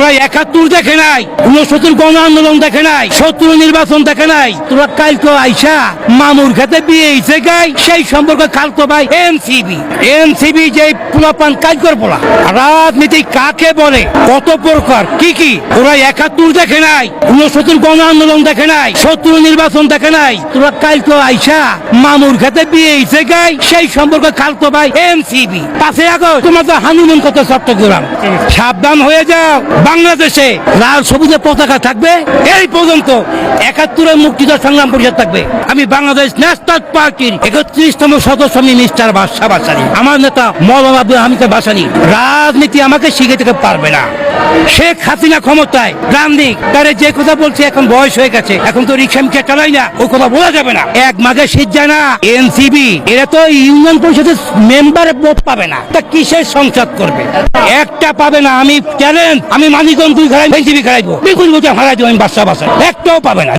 ওরা ৭১ দেখে নাই, ৬৯ গণ আন্দোলন দেখে নাই, ৭০ নির্বাচন দেখে নাই। তোরা কালকে আইসা মামুর খেতে বিয়ে হয়েছে গাই, সেই সম্পর্কে কালকে ভাই এনসিবি যে পোলাপান কালকর পোলা। রাজনীতি কাকে বলে, কত প্রকার, কি কি? ওরা ৭১ দেখে নাই, ৬৯ গণ আন্দোলন দেখে নাই, ৭০ নির্বাচন দেখে নাই। তোরা কালকে আইসা মামুর খেতে বিয়ে হয়েছে গাই, সেই সম্পর্কে কালকে ভাই এনসিবি। ৫ই আগস্ট তোমাদের হানিমুন কত চট্টগ্রাম। সাবধান হয়ে যাও, বাংলাদেশে লাল সবুজের পতাকা থাকবে এই পর্যন্ত, ৭১ মুক্তিযুদ্ধ সংগ্রাম পরিষদ থাকবে। আমি বাংলাদেশ ন্যাশনাল পার্টির ৩১তম সদস্য, আমি মিস্টার বাদশা ভাসানী। আমার নেতা মওলানা আব্দুল হামিদ ভাসানী। রাজনীতি আমাকে শিখে থেকে পারবে না। শেখ হাসিনা ক্ষমতায়, গান্ধী তারে যে কথা বলছে, এখন বয়স হয়ে গেছে, এখন তো রিক্সা মিক্সা চালাই না, ওই কথা বলা যাবে না। এক মাঘে শীত যায় না। এনসিবি এরা তো ইউনিয়ন পরিষদের মেম্বারে ভোট পাবে না, তা কিসের সংসদ করবে? একটা পাবে না। আমি চ্যালেঞ্জ, আমি মানিকগঞ্জ 2 খেলাই, এনসিবি খেলাইবো, বিপুল ভোটে হারাই দেবো আমি বাদশা ভাসানী। একটাও পাবে না।